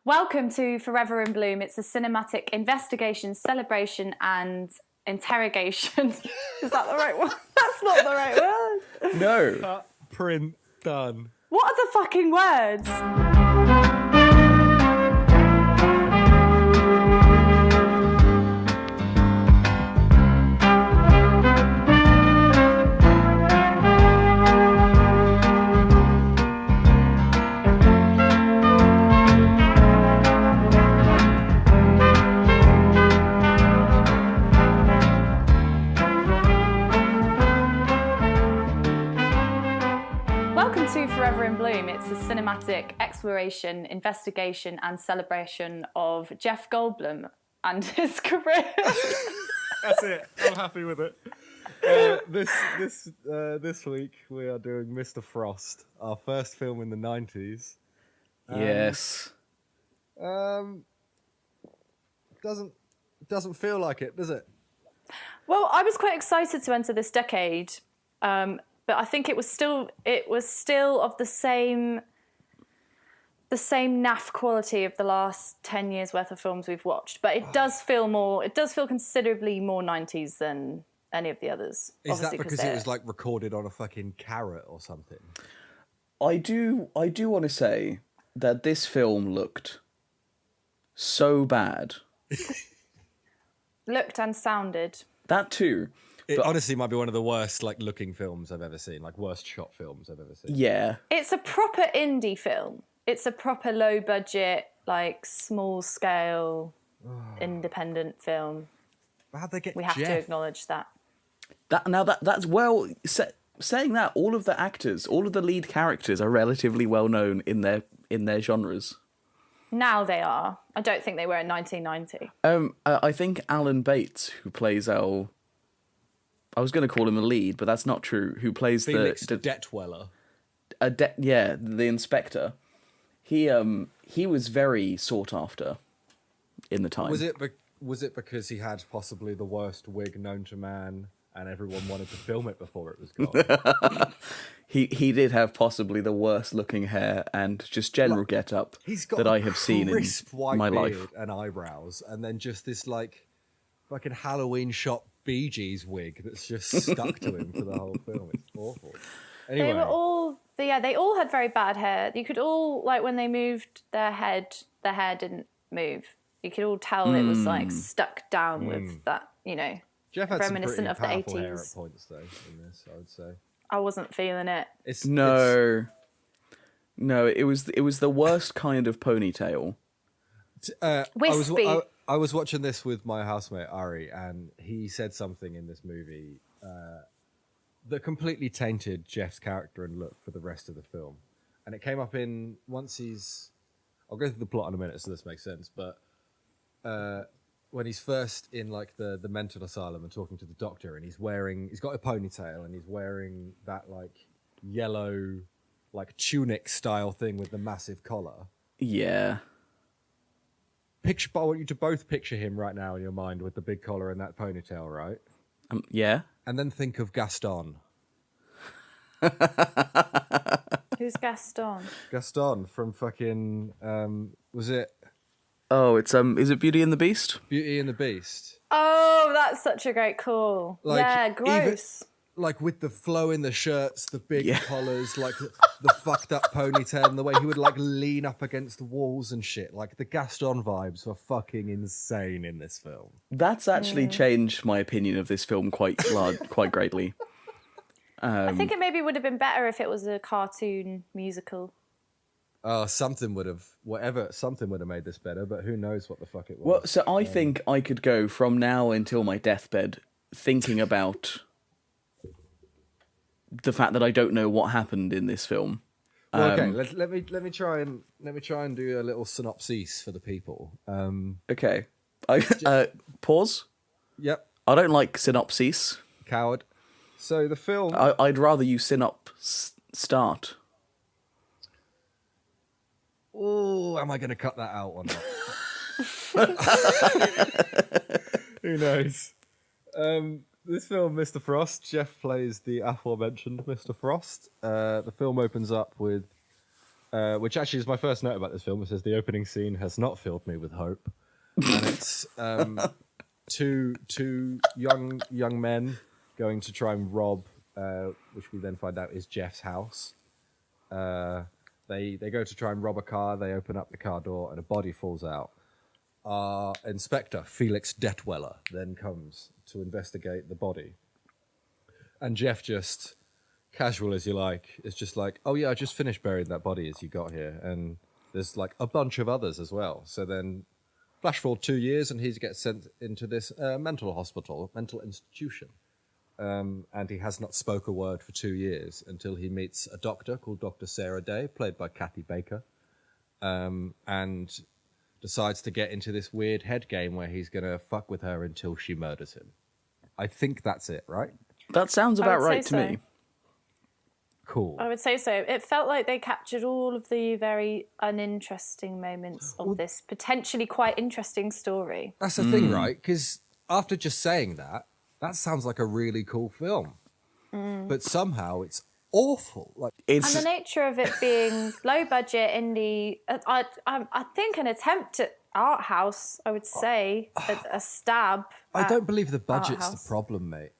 Welcome to Forever in Bloom. It's a cinematic investigation, celebration, and interrogation. Is that the right one? That's not the right word. No. Cut, print, done. What are the fucking words? Welcome to Forever in Bloom. It's a cinematic exploration, investigation, and celebration of Jeff Goldblum and his career. That's it. I'm happy with it. This week we are doing Mr. Frost, our first film in the 90s. Yes. Doesn't feel like it, does it? Well, I was quite excited to enter this decade, but I think it was still of the same naff quality of the last 10 years worth of films we've watched. But it does feel considerably more 90s than any of the others. Is that because it was like recorded on a fucking carrot or something? I do want to say that this film looked so bad. Looked and sounded. That too. It honestly might be one of the worst looking films I've ever seen, worst shot films I've ever seen. Yeah. It's a proper indie film. It's a proper low budget, small scale, independent film. How'd they get We have Jeff? to acknowledge that. Saying that, all of the actors, all of the lead characters are relatively well known in their genres. Now they are. I don't think they were in 1990. I think Alan Bates, who plays I was going to call him a lead, but that's not true. Who plays Felix the Detweiler? the inspector. He was very sought after in the time. Was it because he had possibly the worst wig known to man, and everyone wanted to film it before it was gone? He did have possibly the worst looking hair and just general get-up that I have seen in white my beard life. And eyebrows, and then just this fucking Halloween shop Bee Gees wig that's just stuck to him for the whole film. It's awful. Anyway. They all had very bad hair. You could all, when they moved their hair didn't move. You could all tell it was stuck down with that, Jeff had reminiscent of the some pretty 80s. hair at points though in this, I would say. I wasn't feeling it. No, it was the worst kind of ponytail. Wispy. I was watching this with my housemate Ari, and he said something in this movie that completely tainted Jeff's character and look for the rest of the film. And it came up I'll go through the plot in a minute so this makes sense, but when he's first in the mental asylum and talking to the doctor, and he's got a ponytail and he's wearing that yellow tunic style thing with the massive collar. Yeah. I want you to both picture him right now in your mind with the big collar and that ponytail, right? Yeah. And then think of Gaston. Who's Gaston? Gaston from fucking was it? Oh, it's is it Beauty and the Beast? Beauty and the Beast. Oh, that's such a great call. Yeah, gross. With the flow in the shirts, the big collars, the fucked up ponytail, and the way he would lean up against the walls and shit. The Gaston vibes were fucking insane in this film. That's actually changed my opinion of this film quite greatly. I think it maybe would have been better if it was a cartoon musical. Oh, something would have made this better, but who knows what the fuck it was. Well, so I think I could go from now until my deathbed thinking about the fact that I don't know what happened in this film. Well, okay, let me try and do a little synopsis for the people. Okay, pause. Yep. I don't like synopses. Coward. So the film. I'd rather you start. Oh, am I going to cut that out or not? Who knows? This film, Mr. Frost, Jeff plays the aforementioned Mr. Frost. The film opens up with which actually is my first note about this film. It says the opening scene has not filled me with hope, and it's two young men going to try and rob, which we then find out is Jeff's house. They go to try and rob a car. They open up the car door, and a body falls out. Inspector Felix Detweller then comes to investigate the body, and Jeff, just casual as you like, is just like, "Oh yeah, I just finished burying that body as you got here," and there's like a bunch of others as well. So then, flash forward 2 years, and he gets sent into this mental hospital, mental institution. And he has not spoke a word for 2 years until he meets a doctor called Dr. Sarah Day, played by Kathy Baker, and decides to get into this weird head game where he's going to fuck with her until she murders him. I think that's it, right? That sounds about right to me. Cool. I would say so. It felt like they captured all of the very uninteresting moments of this potentially quite interesting story. That's the thing, right? Because after just saying that, that sounds like a really cool film. But somehow it's awful. Like, and the nature of it being low budget indie, I think an attempt at art house, I would say, a stab. I don't believe the budget's the problem, mate.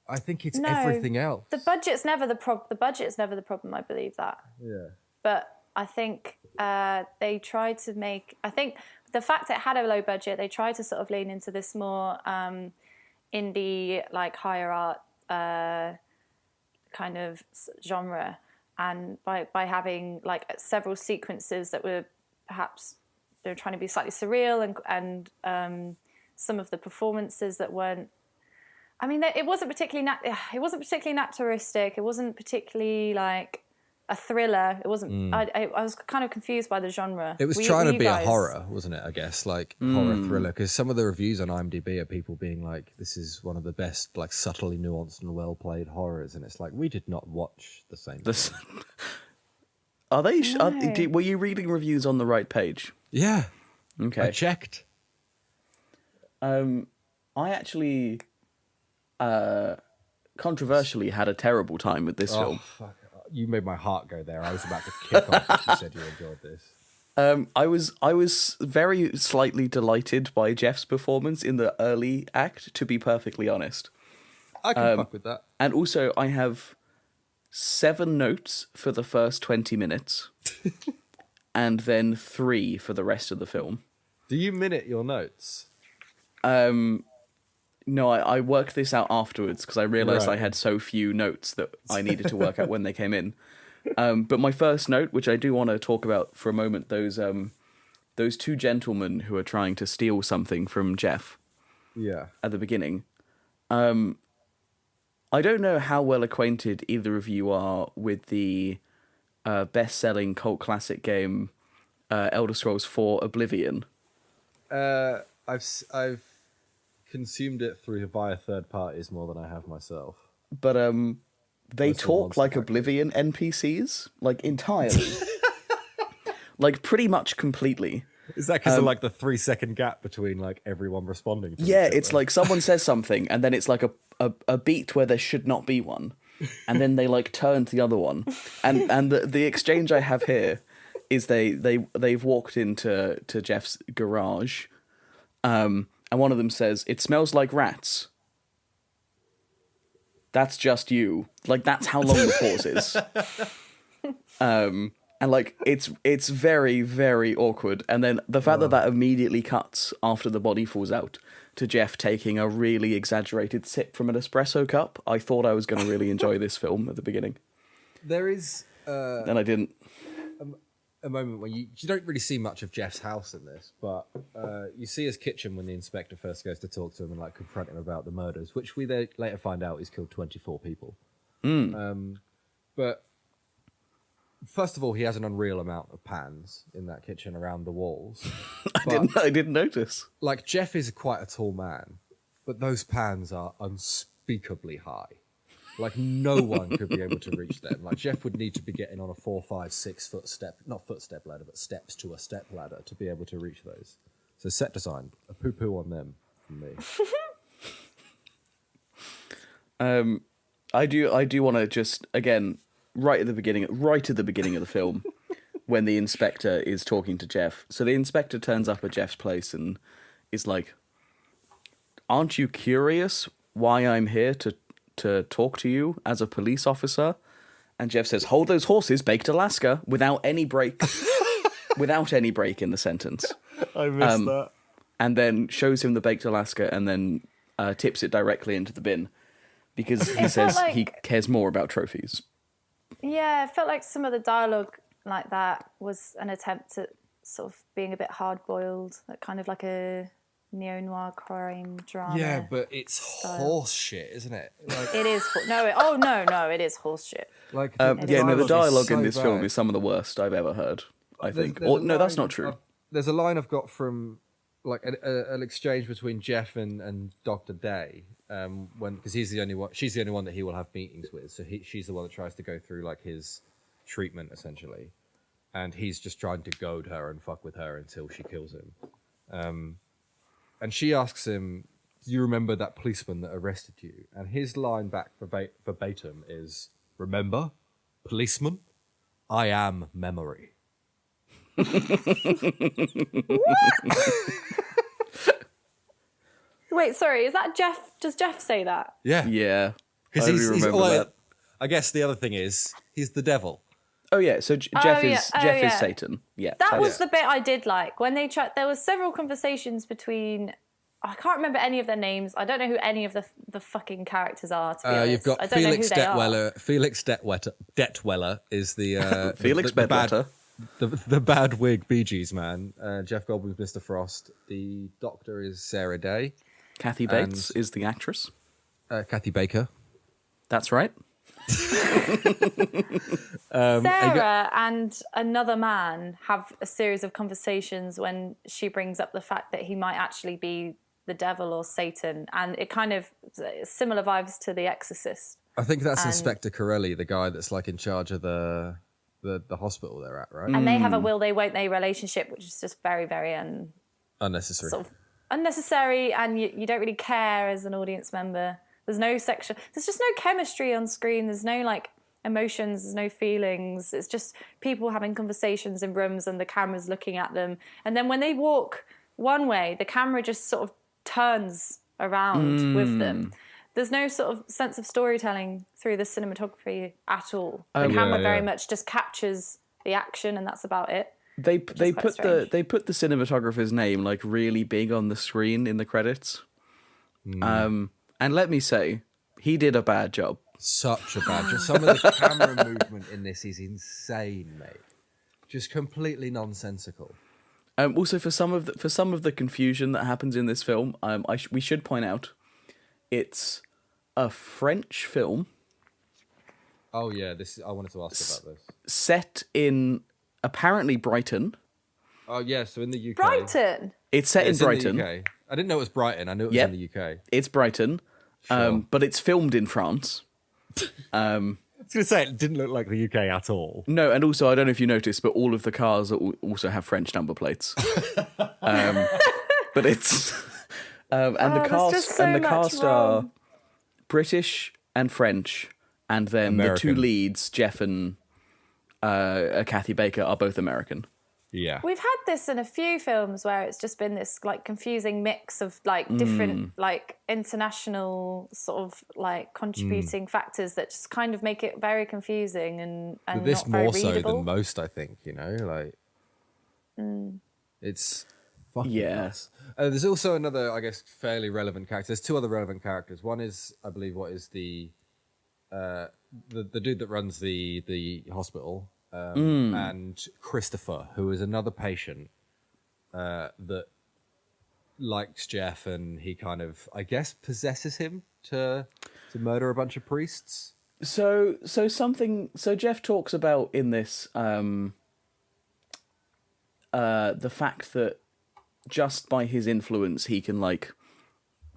I think it's everything else. The budget's never the problem. The budget's never the problem. I believe that. Yeah. But I think they tried to make. I think the fact it had a low budget, they tried to sort of lean into this more indie, like higher art kind of genre, and by having like several sequences that were perhaps they were trying to be slightly surreal, and some of the performances that weren't. I mean, it wasn't particularly naturalistic. It wasn't particularly like a thriller. It wasn't. I was kind of confused by the genre. It was trying to be a horror, wasn't it? I guess like horror thriller, because some of the reviews on IMDb are people being like, "This is one of the best, like subtly nuanced and well played horrors," and it's like we did not watch the same. Are they? Were you reading reviews on the right page? Yeah. Okay. I checked. I actually. Controversially had a terrible time with this film. Fuck. You made my heart go there. I was about to kick off if you said you enjoyed this. I was very slightly delighted by Jeff's performance in the early act, to be perfectly honest. I can fuck with that. And also, I have 7 notes for the first 20 minutes, and then 3 for the rest of the film. Do you minute your notes? No, I worked this out afterwards because I realised I had so few notes that I needed to work out when they came in. But my first note, which I do want to talk about for a moment, those 2 gentlemen who are trying to steal something from Jeff. Yeah. At the beginning. I don't know how well acquainted either of you are with the best-selling cult classic game Elder Scrolls 4 Oblivion. I've consumed it via third parties more than I have myself. But they talk like Oblivion NPCs, like entirely. Like pretty much completely. Is that because of like the 3-second gap between like everyone responding to Yeah, it's like someone says something and then it's like a beat where there should not be one. And then they like turn to the other one. And the exchange I have here is they've walked into Jeff's garage. And one of them says, "It smells like rats." That's just you. Like, that's how long the pause is. And, like, it's very, very awkward. And then the fact that immediately cuts after the body falls out to Jeff taking a really exaggerated sip from an espresso cup, I thought I was going to really enjoy this film at the beginning. There is... and I didn't. A moment when you don't really see much of Jeff's house in this, but you see his kitchen when the inspector first goes to talk to him and like confront him about the murders, which we later find out he's killed 24 people. But first of all, he has an unreal amount of pans in that kitchen around the walls. I didn't notice. Like, Jeff is quite a tall man, but those pans are unspeakably high. Like, no one could be able to reach them. Like, Jeff would need to be getting on a 4, 5, 6 foot step, not footstep ladder, but steps to a step ladder to be able to reach those. So set design, a poo-poo on them from me. I do want to just, again, right at the beginning of the film, when the inspector is talking to Jeff. So the inspector turns up at Jeff's place and is like, "Aren't you curious why I'm here to talk to you as a police officer?" And Jeff says, "Hold those horses, baked Alaska," without any break, without any break in the sentence. I missed that. And then shows him the baked Alaska and then tips it directly into the bin because he says he cares more about trophies. Yeah, it felt like some of the dialogue like that was an attempt at sort of being a bit hard-boiled, like kind of like a neo-noir crime drama. Yeah, but it's horse shit, isn't it? Like, It is. No, it is horse shit. like The dialogue so in this film bad. is some of the worst I've ever heard, I think. There's Or, a no, that's line not true. There's a line I've got from like an exchange between Jeff and Dr. Day, because she's the only one that he will have meetings with. So she's the one that tries to go through like his treatment essentially, and he's just trying to goad her and fuck with her until she kills him. And she asks him, "Do you remember that policeman that arrested you?" And his line back verbatim is, "Remember, policeman, I am memory." Wait, sorry, is that Jeff? Does Jeff say that? Yeah. Yeah. Because I remember that. I guess the other thing is he's the devil. Oh yeah, so Jeff yeah. is Satan. Yeah. That was the bit I did like when they tried. There was several conversations between. I can't remember any of their names. I don't know who any of the fucking characters are. To be honest, You've got I don't Felix know who they are. Detweller. Felix Detweller is the Felix the bad, Bedwetter. the bad wig Bee Gees man. Jeff Goldblum's Mr. Frost. The Doctor is Sarah Day. Kathy Bates is the actress. Kathy Baker. That's right. Sarah and another man have a series of conversations when she brings up the fact that he might actually be the devil or Satan, and it kind of similar vibes to The Exorcist. I think that's Inspector Corelli, the guy that's like in charge of the hospital they're at, right? And they have a will they won't they relationship, which is just very, very Unnecessary. sort of unnecessary, and you don't really care as an audience member. There's no sexual. There's just no chemistry on screen. There's no like emotions. There's no feelings. It's just people having conversations in rooms and the camera's looking at them. And then when they walk one way, the camera just sort of turns around with them. There's no sort of sense of storytelling through the cinematography at all. The camera very much just captures the action, and that's about it. They put the strange. cinematographer's name like really big on the screen in the credits. And let me say, he did a bad job. Such a bad job. Some of the camera movement in this is insane, mate. Just completely nonsensical. Also, for some of the confusion that happens in this film, we should point out, it's a French film. Oh yeah, I wanted to ask about this. Set in apparently Brighton. Oh yeah, so in the UK. Brighton. It's set in Brighton. In the UK. I didn't know it was Brighton. I knew it was in the UK. It's Brighton, Sure. but it's filmed in France. I was going to say, it didn't look like the UK at all. No, and also, I don't know if you noticed, but all of the cars also have French number plates. But it's... and the cast are British and French, and then American. the two leads, Jeff and Kathy Baker, are both American. Yeah. We've had this in a few films where it's just been this like confusing mix of like different like international sort of like contributing factors that just kind of make it very confusing and But this not very more so readable. than most, I think, like it's fucking nuts. There's also another, I guess, fairly relevant character. There's two other relevant characters. One is, I believe, what is the dude that runs the hospital, and Christopher, who is another patient that likes Jeff, and he kind of, I guess, possesses him to murder a bunch of priests. So Jeff talks about in this the fact that just by his influence he can like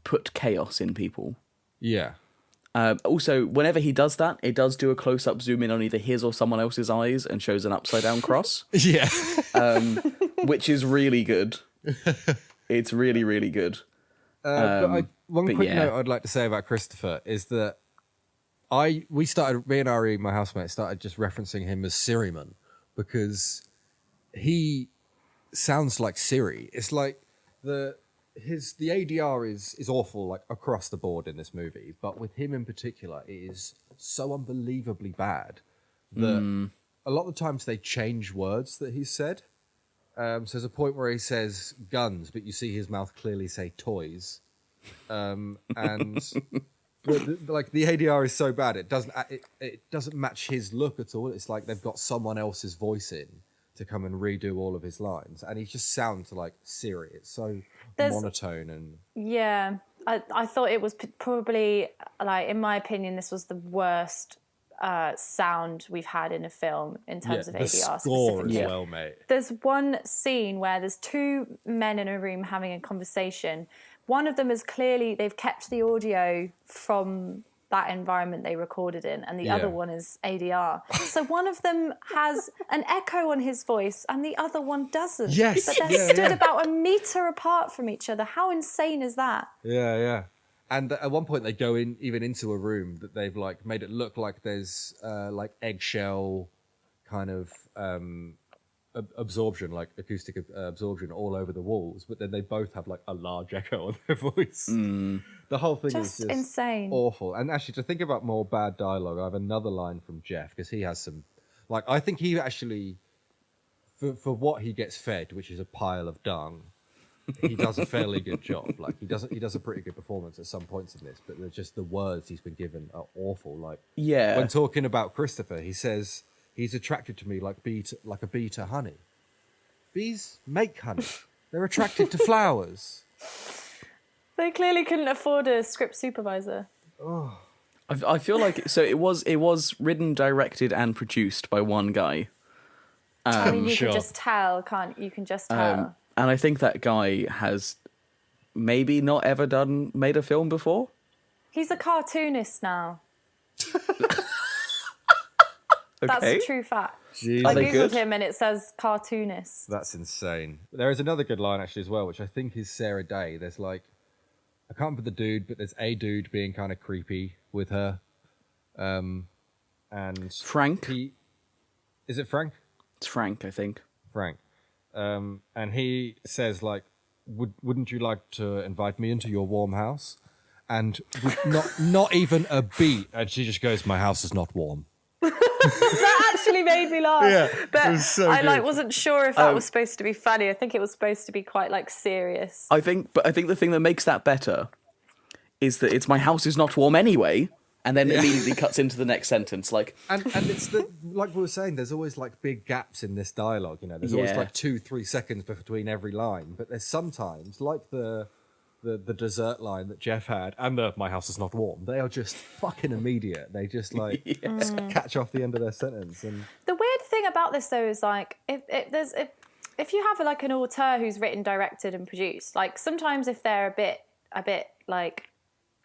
put chaos in people. Yeah. Also, whenever he does that, it does do a close-up zoom in on either his or someone else's eyes and shows an upside-down cross. Yeah. Which is really good. It's really, really good. One quick yeah. note I'd like to say about Christopher is that me and Ari, my housemate, started just referencing him as Siriman because he sounds like Siri. It's like the ADR is awful, like across the board in this movie, but with him in particular, it is so unbelievably bad that a lot of the times they change words that he's said. So there's a point where he says guns, but you see his mouth clearly say toys, and like the ADR is so bad it doesn't match his look at all. It's like they've got someone else's voice in to come and redo all of his lines, and he just sounds like Siri. It's so monotone and yeah. I thought it was probably, like, in my opinion, this was the worst sound we've had in a film in terms of ADR. The score specifically. as well, mate. There's one scene where there's two men in a room having a conversation. One of them is clearly, they've kept the audio from that environment they recorded in, and the other one is ADR. So one of them has an echo on his voice and the other one doesn't. Yes. But they're stood about a meter apart from each other. How insane is that? Yeah. And at one point they go into a room that they've like made it look like there's like eggshell kind of absorption, like acoustic absorption all over the walls, but then they both have like a large echo on their voice. The whole thing is just insane, awful. And actually, to think about more bad dialogue, I have another line from Jeff because he has some, like, I think he actually, for what he gets fed, which is a pile of dung, he does a fairly good job. Like he does a pretty good performance at some points in this, but they're just the words he's been given are awful. Like when talking about Christopher, he says he's attracted to me like a bee to honey. Bees make honey. They're attracted to flowers. They clearly couldn't afford a script supervisor. Oh. I feel like it was written, directed, and produced by one guy. I mean, you can just tell, can't you? Can just tell. And I think that guy has maybe not ever made a film before. He's a cartoonist now. That's Okay. a true fact. Jeez. I they googled good? him and it says cartoonist. That's insane. There is another good line actually as well, which I think is Sarah Day. There's like, I can't remember the dude, but there's a dude being kind of creepy with her. And Frank? Is it Frank? It's Frank, I think. Frank. And he says like, wouldn't you like to invite me into your warm house? And with not even a beat. And she just goes, my house is not warm. That actually made me laugh. Yeah, but it was so I good. wasn't sure if that was supposed to be funny. I think it was supposed to be quite like serious. I think the thing that makes that better is that it's my house is not warm anyway, and then immediately cuts into the next sentence. Like, and it's like we were saying, there's always like big gaps in this dialogue. You know, there's always like 2-3 seconds between every line. But there's sometimes like the dessert line that Jeff had, and my house is not warm. They are just fucking immediate. They just like catch off the end of their sentence. And The weird thing about this though is like if you have like an auteur who's written, directed, and produced, like sometimes if they're a bit like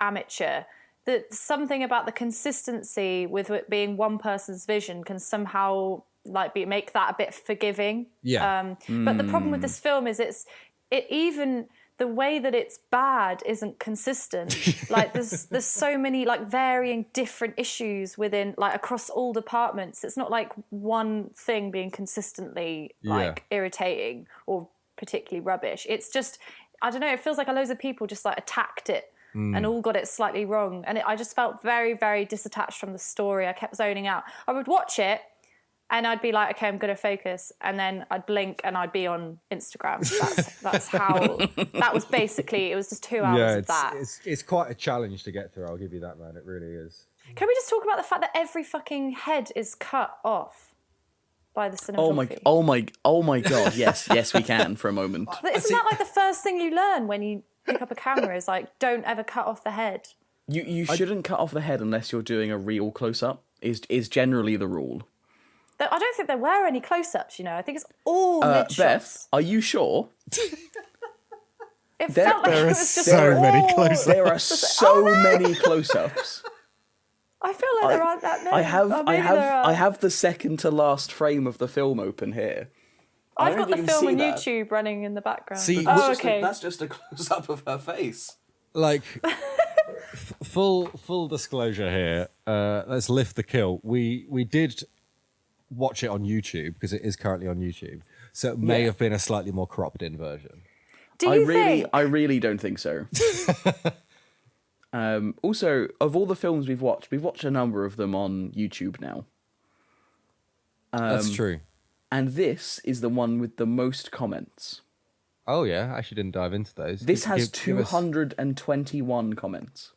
amateur, that something about the consistency with it being one person's vision can somehow like make that a bit forgiving. Yeah. But the problem with this film is even the way that it's bad isn't consistent. Like there's so many like varying different issues within like across all departments. It's not like one thing being consistently like irritating or particularly rubbish. It's just, I don't know, it feels like loads of people just like attacked it and all got it slightly wrong. And I just felt very, very disattached from the story. I kept zoning out. I would watch it and I'd be like, okay, I'm going to focus. And then I'd blink and I'd be on Instagram. That's how, that was basically, it was just 2 hours of that. It's quite a challenge to get through. I'll give you that, man. It really is. Can we just talk about the fact that every fucking head is cut off by the cinematography? Oh my God. Yes, we can for a moment. Isn't that like the first thing you learn when you pick up a camera is like, don't ever cut off the head? You shouldn't cut off the head unless you're doing a real close-up, is generally the rule. I don't think there were any close-ups, you know. I think it's all mid-shots. Beth, are you sure? It felt like it was just so many all- close-ups. There are so many close-ups. I feel like there aren't that many. I have the second to last frame of the film open here. I've I got don't the even film see on that. YouTube running in the background. See, oh, okay. That's just a close-up of her face. Like, full disclosure here. Let's lift the kilt. We did watch it on YouTube because it is currently on YouTube, so it may have been a slightly more cropped in version. Do you think? I really don't think so. Also, of all the films we've watched a number of them on YouTube now. That's true. And this is the one with the most comments. Oh yeah, I actually didn't dive into those. This has Give us- 221 comments.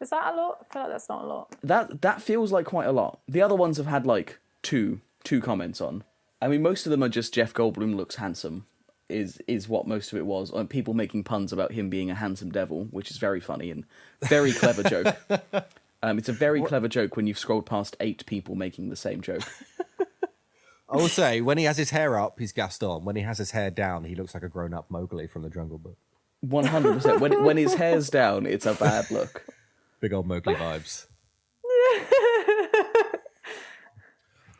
Is that a lot? I feel like that's not a lot. That feels like quite a lot. The other ones have had like two comments on. I mean, most of them are just Jeff Goldblum looks handsome. Is what most of it was. People making puns about him being a handsome devil, which is very funny and very clever joke. It's a very clever joke when you've scrolled past 8 people making the same joke. I will say, when he has his hair up, he's Gaston. When he has his hair down, he looks like a grown-up Mowgli from the Jungle Book. 100%. When his hair's down, it's a bad look. Big old Mowgli vibes.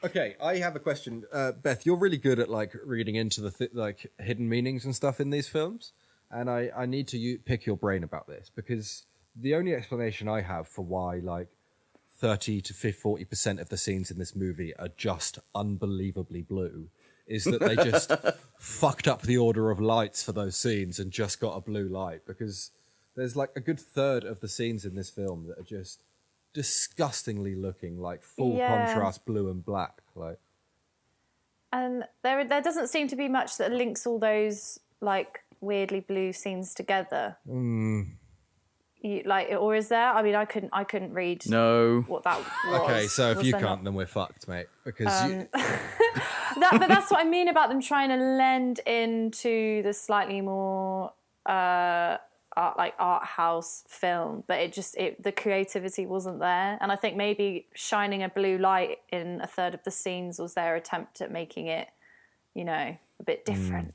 Okay, I have a question. Beth, you're really good at like reading into the like hidden meanings and stuff in these films, and I need to pick your brain about this because the only explanation I have for why like 30 to 40% of the scenes in this movie are just unbelievably blue is that they just fucked up the order of lights for those scenes and just got a blue light, because there's like a good third of the scenes in this film that are just disgustingly looking like full contrast blue and black. Like, And there doesn't seem to be much that links all those like weirdly blue scenes together. Or is there? I mean, I couldn't read No. what that was. okay, so if Was you there can't, not? then we're fucked, mate. Because But that's what I mean about them trying to lend into the slightly more art house film, but the creativity wasn't there. And I think maybe shining a blue light in a third of the scenes was their attempt at making it, a bit different.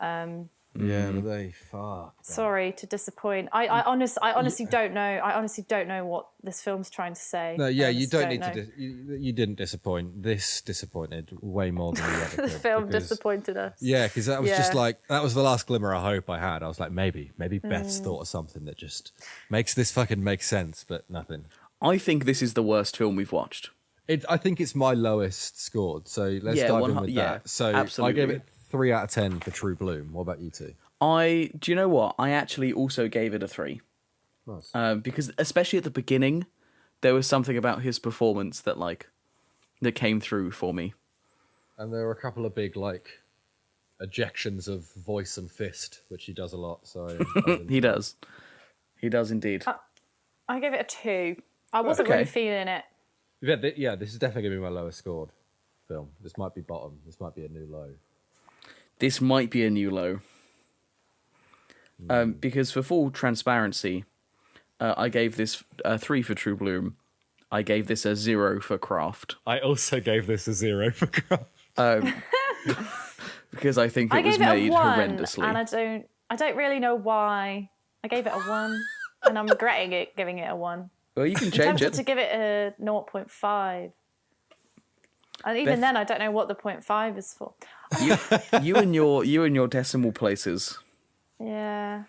yeah, but they fuck. Sorry to disappoint. I honestly don't know. I honestly don't know what this film's trying to say. No, yeah, you don't need know. to. You didn't disappoint. This disappointed way more than the other. The film disappointed us. Yeah, because that was just like that was the last glimmer of hope I had. I was like, maybe Beth's thought of something that just makes this fucking make sense, but nothing. I think this is the worst film we've watched. I think it's my lowest scored. So let's dive in with that. So absolutely. I gave it 3 out of 10 for True Bloom. What about you two? Do you know what? I actually also gave it a 3. Nice. Because especially at the beginning, there was something about his performance that came through for me. And there were a couple of big ejections of voice and fist, which he does a lot. So He does indeed. I gave it a 2. I wasn't really feeling it. Yeah, this is definitely going to be my lowest scored film. This might be bottom. This might be a new low. This might be a new low. Because for full transparency, I gave this a 3 for True Bloom. I gave this a 0 for Craft. I also gave this a 0 for Craft. Because I think I it was gave it made a 1, horrendously. and I don't really know why. I gave it a 1, and I'm regretting giving it a 1. Well, you can I'm change tempted it. to give it a 0.5. And even then, I don't know what the 0.5 is for. You and your decimal places. Yeah.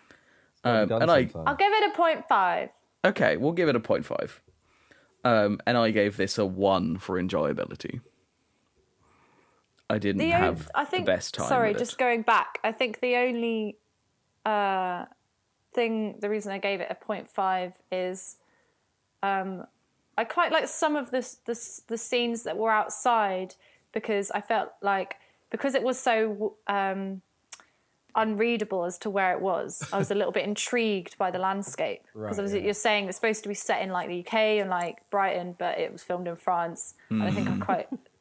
I'll give it a 0.5. Okay, we'll give it a 0.5. And I gave this a 1 for enjoyability. I didn't have the best time. Sorry, with just it. going back. I think the only the reason I gave it a 0.5 is I quite like some of the scenes that were outside, because I felt like, because it was so unreadable as to where it was, I was a little bit intrigued by the landscape. Because obviously you're saying it's supposed to be set in like the UK and like Brighton, but it was filmed in France. And I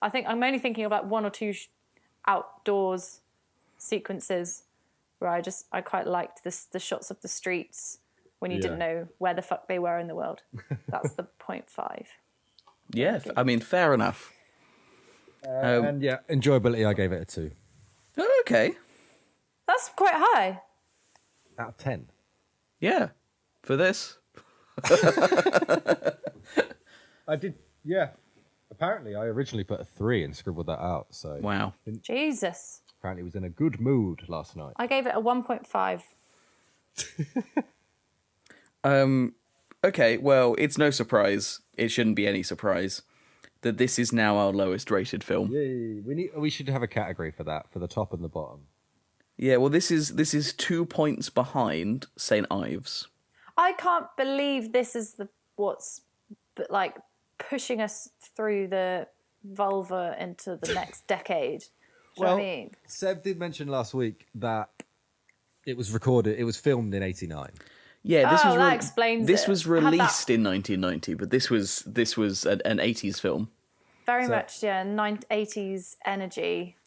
think I'm only thinking about 1 or 2 outdoors sequences where I quite liked the shots of the streets when you didn't know where the fuck they were in the world. That's the 0.5. Yeah, I mean, fair enough. And yeah, enjoyability, I gave it a 2. Okay. That's quite high. Out of 10. Yeah, for this. I did, yeah. Apparently, I originally put a 3 and scribbled that out. So Wow. Jesus. apparently, was in a good mood last night. I gave it a 1.5. Okay, well, it's no surprise. It shouldn't be any surprise that this is now our lowest rated film. Yay! We should have a category for that, for the top and the bottom. Yeah, well, this is 2 points behind St. Ives. I can't believe this is what's like pushing us through the vulva into the next decade. Do you know what I mean? Seb did mention last week that it was filmed in '89. Yeah, that explains this it. was released in 1990, but this was an 80s film. Very much, yeah, 80s energy.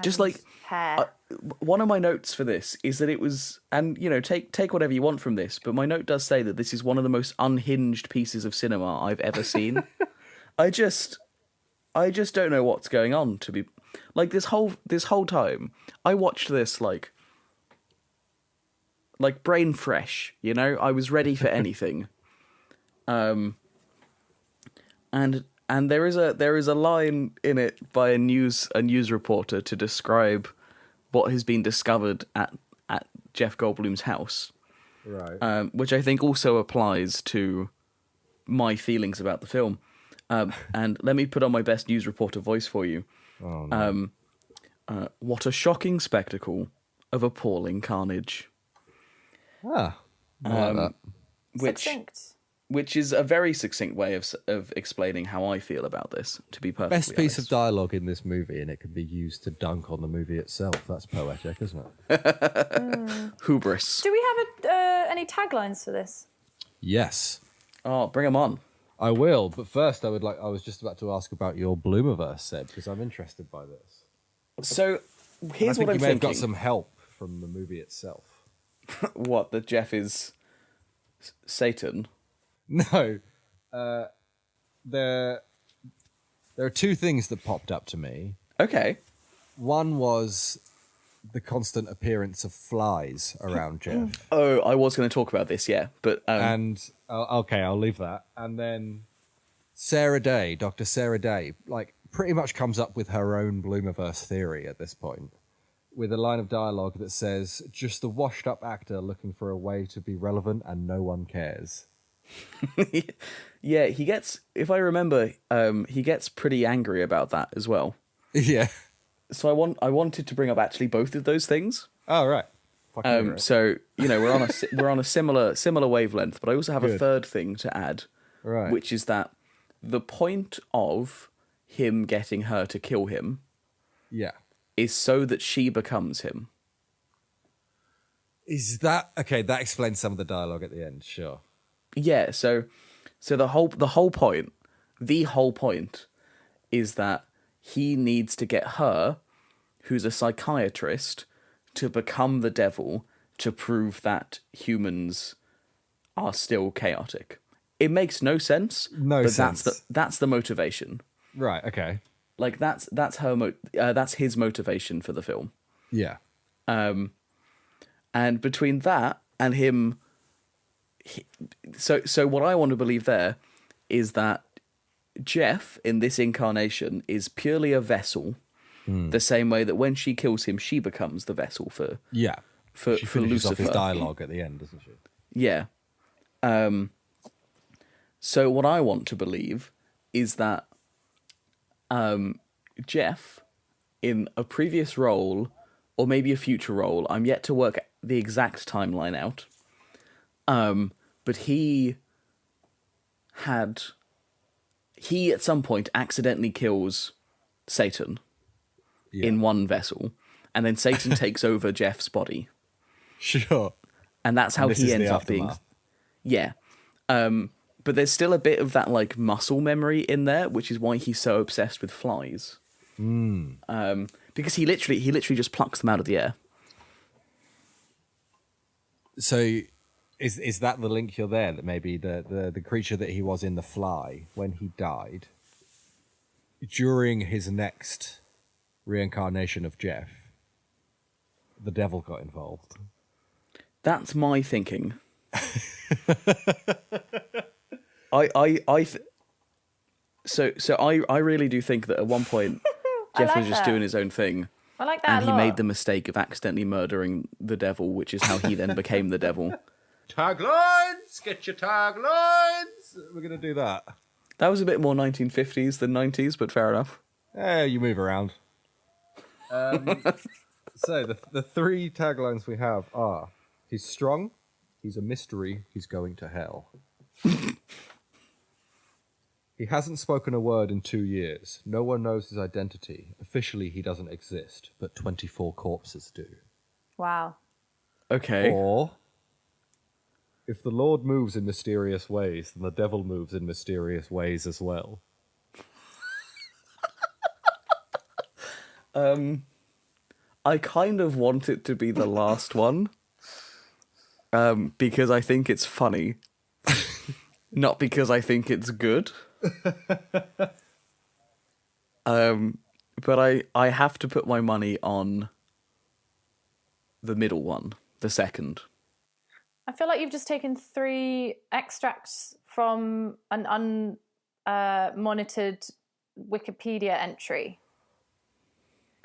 Just like hair. One of my notes for this is that it was, and take whatever you want from this, but my note does say that this is one of the most unhinged pieces of cinema I've ever seen. I just don't know what's going on. To be like this whole time, I watched this like brain fresh. I was ready for anything. And there is a line in it by a news reporter to describe what has been discovered at Jeff Goldblum's house, Right. which I think also applies to my feelings about the film. And let me put on my best news reporter voice for you. Oh, no. What a shocking spectacle of appalling carnage. I like that. Succinct. Which is a very succinct way of explaining how I feel about this, to be perfectly Best piece honest. of dialogue in this movie, and it can be used to dunk on the movie itself. That's poetic, isn't it? Hubris. Do we have any taglines for this? Yes, Oh, bring them on. I will. But first, I was just about to ask about your Bloomiverse, Seb, because I'm interested by this. So, here's I think what I'm you may have got thinking. some help from the movie itself. What, that Jeff is Satan? No, there are two things that popped up to me. Okay. One was the constant appearance of flies around Jeff. Oh, I was going to talk about this, yeah. But And okay, I'll leave that. And then Sarah Day, Dr. Sarah Day, pretty much comes up with her own Bloomiverse theory at this point, with a line of dialogue that says, "Just a washed-up actor looking for a way to be relevant, and no one cares." yeah, he gets, if I remember, he gets pretty angry about that as well. Yeah. So I wanted to bring up actually both of those things. Oh right. Fucking right. So we're on a similar wavelength, but I also have a Good. third thing to add, Right. which is that the point of him getting her to kill him Yeah. is so that she becomes him. Is that okay? That explains some of the dialogue at the end. Sure. Yeah, so the whole point is that he needs to get her, who's a psychiatrist, to become the devil to prove that humans are still chaotic. It makes no sense. No but sense. That's the motivation. Right. Okay. Like that's that's his motivation for the film. Yeah. And between that and him, so what I want to believe there is that Jeff in this incarnation is purely a vessel, the same way that when she kills him, she becomes the vessel for Yeah. for She finishes off Lucifer. his dialogue at the end, doesn't she? Yeah. So what I want to believe is that Jeff, in a previous role or maybe a future role, I'm yet to work the exact timeline out. But he at some point accidentally kills Satan in one vessel, and then Satan takes over Jeff's body, Sure. and that's how And this he is ends the up being. aftermath. Yeah. But there's still a bit of that like muscle memory in there, which is why he's so obsessed with flies. Because he literally just plucks them out of the air. So, is that the link you're there? That maybe the creature that he was in The Fly when he died, during his next reincarnation of Jeff, the devil got involved. That's my thinking. I really do think that at one point Jeff like was just that. doing his own thing, I like that and a he lot. made the mistake of accidentally murdering the devil, which is how he then became the devil. Taglines! Get your taglines! We're going to do that. That was a bit more 1950s than 90s, but fair enough. You move around. So the three taglines we have are: he's strong, he's a mystery, he's going to hell. He hasn't spoken a word in 2 years. No one knows his identity. Officially, he doesn't exist, but 24 corpses do. Wow. Okay. Or, if the Lord moves in mysterious ways, then the devil moves in mysterious ways as well. I kind of want it to be the last one, because I think it's funny, not because I think it's good. But I have to put my money on the middle one, the second. I feel like you've just taken 3 extracts from an unmonitored Wikipedia entry.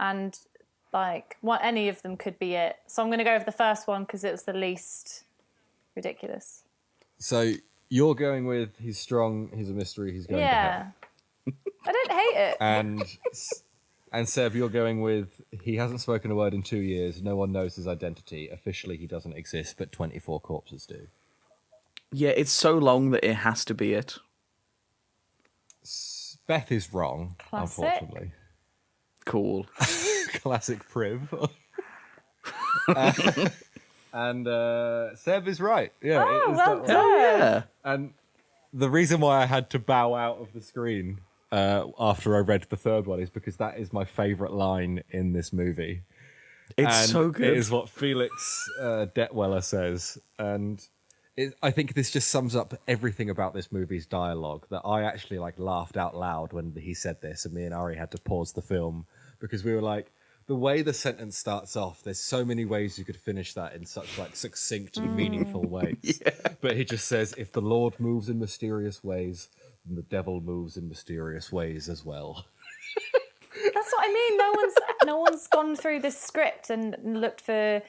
And, like, any of them could be it. So I'm going to go with the first one because it was the least ridiculous. So, you're going with he's strong, he's a mystery, he's going to hell. I don't hate it. And Seb, you're going with he hasn't spoken a word in 2 years, no one knows his identity. Officially, he doesn't exist, but 24 corpses do. Yeah, it's so long that it has to be it. Beth is wrong, Classic. Unfortunately. Cool. Classic priv. And Seb is right. Yeah, Oh, it is well that done. one. Yeah. And the reason why I had to bow out of the screen after I read the third one is because that is my favourite line in this movie. It's And so good. It is what Felix Detweller says. And I think this just sums up everything about this movie's dialogue, that I actually laughed out loud when he said this, and me and Ari had to pause the film because we were like, the way the sentence starts off, there's so many ways you could finish that in such succinct and meaningful ways. Yeah. But he just says, if the Lord moves in mysterious ways, then the devil moves in mysterious ways as well. That's what I mean. No one's gone through this script and looked for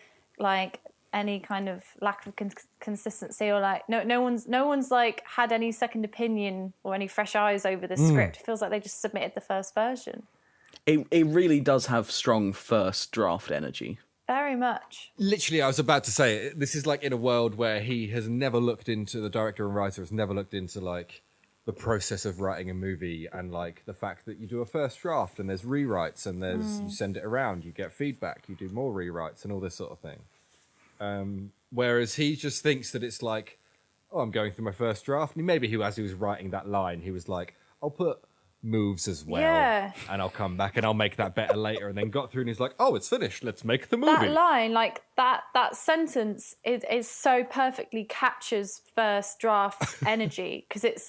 any kind of lack of consistency, or no one's had any second opinion or any fresh eyes over the script. It feels like they just submitted the first version. It really does have strong first draft energy. Very much. Literally, I was about to say, this is in a world where he has never looked into, the director and writer has never looked into the process of writing a movie, and the fact that you do a first draft and there's rewrites and there's you send it around, you get feedback, you do more rewrites and all this sort of thing. Whereas he just thinks that it's I'm going through my first draft. And maybe as he was writing that line, he was like, I'll put moves as well, and I'll come back and I'll make that better later. And then got through and he's like, oh, it's finished. Let's make the movie. That line, that sentence is so perfectly captures first draft energy, because it's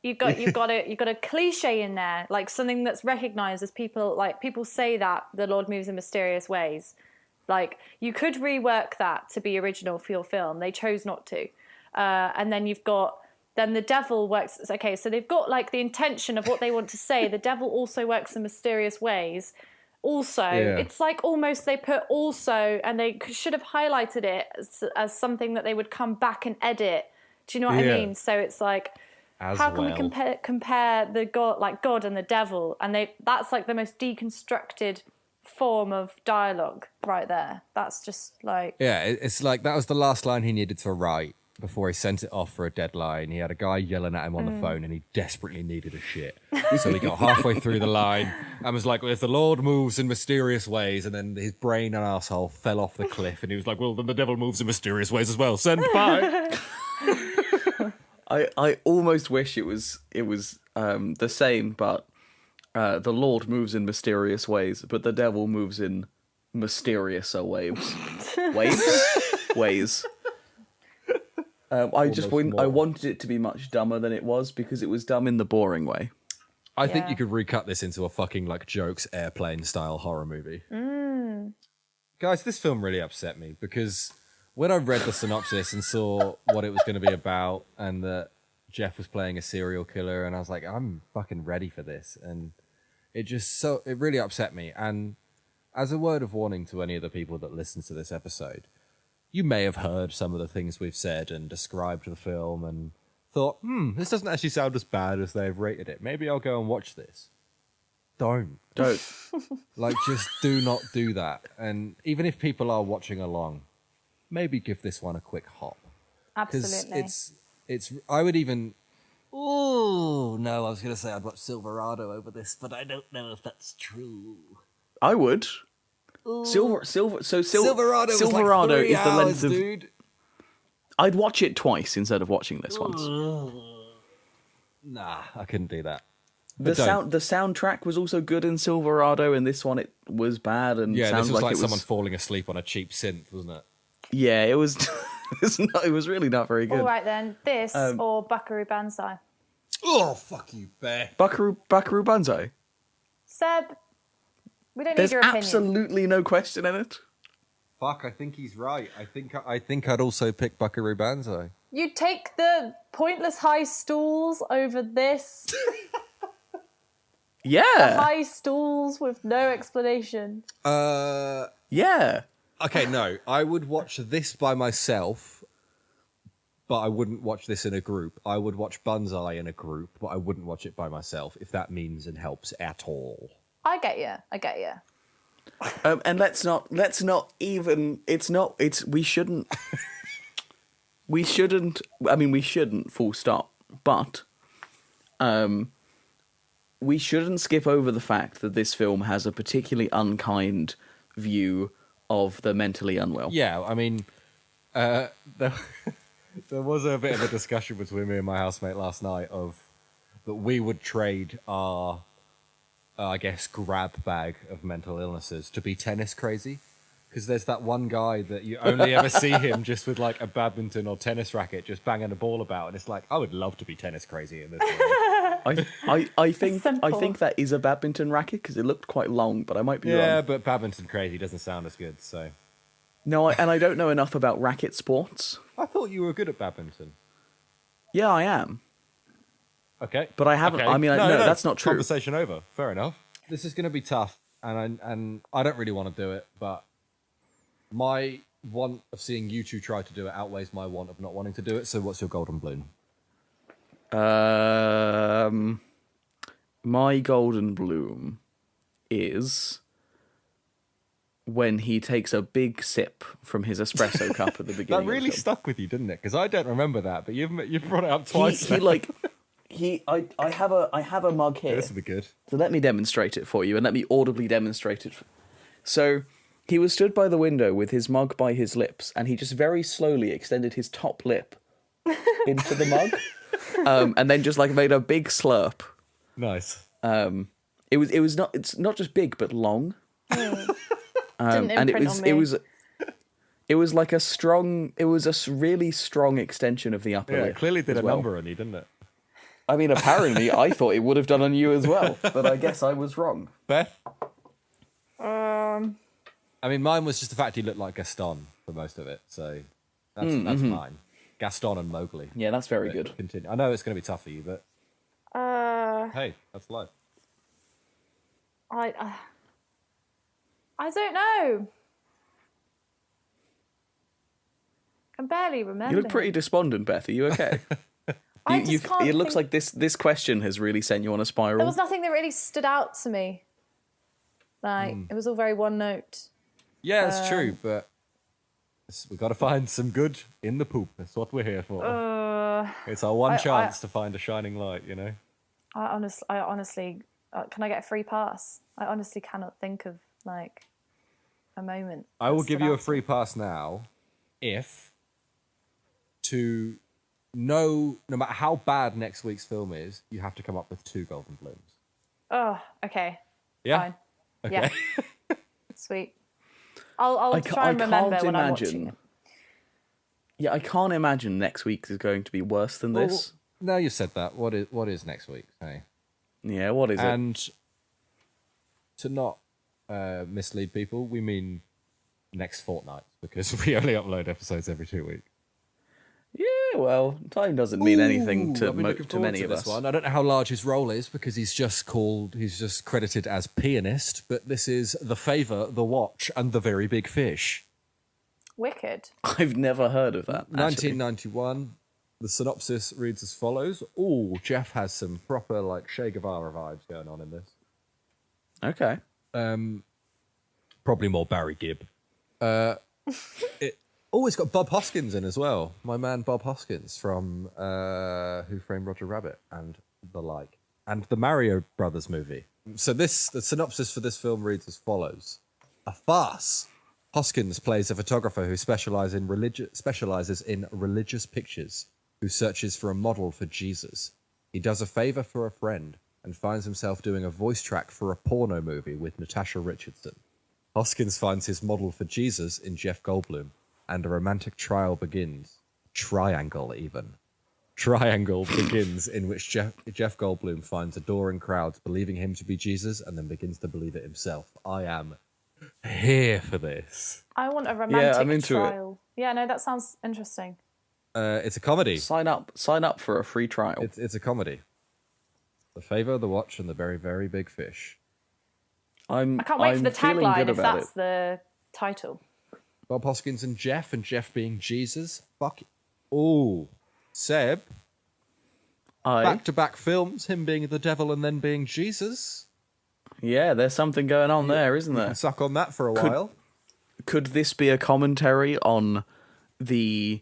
you've got a cliche in there, something that's recognized as people say that the Lord moves in mysterious ways. You could rework that to be original for your film. They chose not to. And then then the devil works. Okay, so they've got the intention of what they want to say. The devil also works in mysterious ways. Also, it's almost they put also, and they should have highlighted it as something that they would come back and edit. Do you know what I mean? So it's how can we compare the God and the devil? And that's the most deconstructed form of dialogue right there. That's just it's that was the last line he needed to write before he sent it off for a deadline. He had a guy yelling at him on the phone and he desperately needed a shit. So he got halfway through the line and was like, well, if the Lord moves in mysterious ways, and then his brain and arsehole fell off the cliff and he was like, well, then the devil moves in mysterious ways as well. Send bye. I almost wish it was the same, but the Lord moves in mysterious ways, but the devil moves in mysteriouser ways. Ways. I wanted it to be much dumber than it was, because it was dumb in the boring way. I think you could recut this into a fucking jokes airplane style horror movie. Guys, this film really upset me, because when I read the synopsis and saw what it was going to be about, and that Jeff was playing a serial killer, and I was like, I'm fucking ready for this. And it really upset me. And as a word of warning to any of the people that listen to this episode, you may have heard some of the things we've said and described the film and thought, this doesn't actually sound as bad as they've rated it. Maybe I'll go and watch this. Don't. Like, just do not do that. And even if people are watching along, maybe give this one a quick hop. Absolutely. It's. I would even. Oh no! I was going to say I'd watch Silverado over this, but I don't know if that's true. I would. Silverado was like 3 is the hours, length of. dude. I'd watch it twice instead of watching this once. Nah, I couldn't do that. The soundtrack was also good in Silverado, and this one it was bad and yeah, sounded this was like it someone falling asleep on a cheap synth, wasn't it? Yeah, it was. It was really not very good. All right then, this or Buckaroo Banzai. Oh fuck you, Bear. Buckaroo Banzai. Seb, we don't There's need your opinion. absolutely no question in it. Fuck, I think he's right. I think I'd also pick Buckaroo Banzai. You take the pointless high stools over this. Yeah. High stools with no explanation. Yeah. Okay, no. I would watch this by myself, but I wouldn't watch this in a group. I would watch Banzai in a group, but I wouldn't watch it by myself, if that means and helps at all. I get you. And let's not even. We shouldn't. We shouldn't. I mean, we shouldn't. Full stop. But, we shouldn't skip over the fact that this film has a particularly unkind view of the mentally unwell. Yeah, I mean, there was a bit of a discussion between me and my housemate last night of that we would trade our, I guess, grab bag of mental illnesses to be tennis crazy. Because there's that one guy that you only ever see him just with like a badminton or tennis racket just banging a ball about. And it's like, I would love to be tennis crazy in this world. I think that is a badminton racket because it looked quite long, but I might be wrong. Yeah, but badminton crazy doesn't sound as good, so... No, and I don't know enough about racket sports. I thought you were good at badminton. Yeah, I am. Okay. But I haven't... Okay. I mean, no, that's not true. Conversation over. Fair enough. This is going to be tough, and I don't really want to do it, but my want of seeing you two try to do it outweighs my want of not wanting to do it, so what's your golden bloom? My golden bloom is when he takes a big sip from his espresso cup at the beginning. That really stuck with you, didn't it? Because I don't remember that, but you've brought it up twice. I have a mug here. This would be good. So let me demonstrate it for you, and let me audibly demonstrate it. So he was stood by the window with his mug by his lips, and he just very slowly extended his top lip into the mug, and then just like made a big slurp. Nice. It's not just big but long. And it was like a really strong extension of the upper lip. It clearly did a well. number on you, didn't it? I mean, apparently I thought it would have done on you as well, but I guess I was wrong. Beth? I mean, mine was just the fact he looked like Gaston for most of it, so that's mine. Gaston and Mowgli. Yeah, that's very good. Continue. I know it's going to be tough for you, but hey, that's life. I don't know. Can barely remember. You look pretty despondent, Beth. Are you okay? It looks like this question has really sent you on a spiral. There was nothing that really stood out to me. Like, it was all very one note. Yeah, it's true, but we've got to find some good in the poop. That's what we're here for. It's our one chance to find a shining light, you know? I honestly, can I get a free pass? I honestly cannot think of, like, a moment. I will give you a free pass now if to know, no matter how bad next week's film is, you have to come up with 2 golden blooms. Oh, okay. Yeah? Fine. Okay. Yeah. Sweet. I'll try and remember when I'm watching it. Yeah, I can't imagine next week is going to be worse than this. Now you've said that, what is next week? Hey. Yeah, what is it? And to not mislead people, we mean next fortnight, because we only upload episodes every 2 weeks. Yeah, well, time doesn't mean anything to many of us. One. I don't know how large his role is because he's just credited as pianist, but this is The Favour, The Watch, and The Very Big Fish. Wicked. I've never heard of that. Actually. 1991. The synopsis reads as follows. Oh, Jeff has some proper like Che Guevara vibes going on in this. Okay. Probably more Barry Gibb. It's got Bob Hoskins in as well. My man Bob Hoskins from Who Framed Roger Rabbit and the like. And the Mario Brothers movie. So the synopsis for this film reads as follows. A farce. Hoskins plays a photographer who specializes in religious pictures, who searches for a model for Jesus. He does a favor for a friend and finds himself doing a voice track for a porno movie with Natasha Richardson. Hoskins finds his model for Jesus in Jeff Goldblum, and a romantic trial begins. Triangle, even. Triangle begins in which Jeff Goldblum finds adoring crowds believing him to be Jesus and then begins to believe it himself. I am here for this. I want a romantic I'm into trial. Yeah, no, that sounds interesting. It's a comedy. Sign up for a free trial. It's a comedy. The Favour, The Watch, and The Very, Very Big Fish. I can't wait for the tagline if that's it. the title. Bob Hoskins and Jeff being Jesus. Fuck. Ooh. Seb. Back-to-back films, him being the devil and then being Jesus. Yeah, there's something going on there, isn't there? Suck on that for a while. Could this be a commentary on the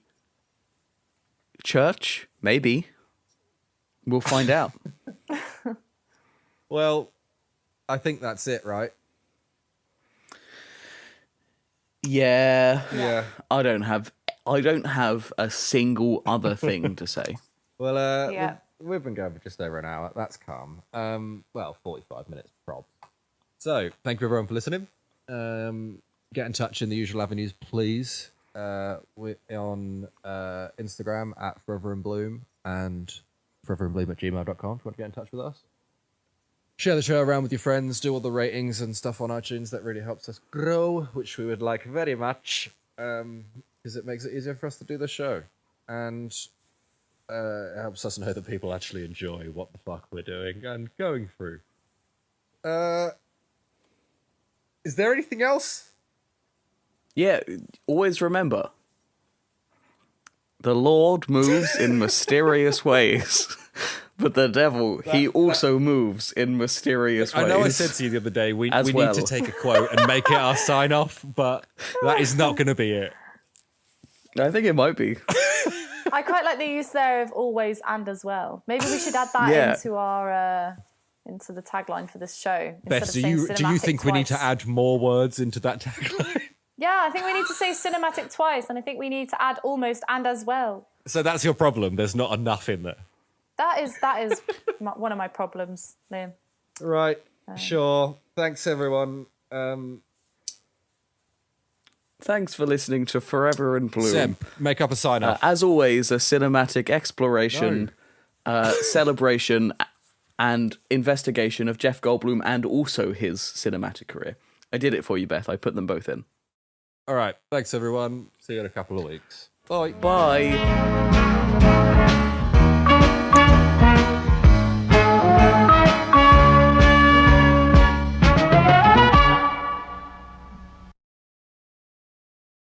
church? Maybe. We'll find out. Well, I think that's it, right? Yeah. I don't have a single other thing to say. Well, Yeah. we've been going for just over an hour. That's calm. 45 minutes prob. So, thank you everyone for listening. Get in touch in the usual avenues, please. We're on Instagram at foreverinblum and foreverinblum@gmail.com if you want to get in touch with us. Share the show around with your friends, do all the ratings and stuff on iTunes. That really helps us grow, which we would like very much, because it makes it easier for us to do the show. And it helps us know that people actually enjoy what the fuck we're doing and going through. Is there anything else? Yeah, always remember, the Lord moves in mysterious ways. But the devil, he also moves in mysterious ways. I know I said to you the other day, we well. need to take a quote and make it our sign-off, but that is not going to be it. I think it might be. I quite like the use there of always and as well. Maybe we should add that into our into the tagline for this show. Beth, do you think we need to add more words into that tagline? Yeah, I think we need to say cinematic twice, and I think we need to add almost and as well. So that's your problem. There's not enough in there. That is one of my problems, Liam. Right, sure. Thanks, everyone. Thanks for listening to Forever in Bloom. Seb, make up a sign-off. As always, a cinematic exploration, celebration, and investigation of Jeff Goldblum and also his cinematic career. I did it for you, Beth. I put them both in. All right. Thanks, everyone. See you in a couple of weeks. Bye. Bye.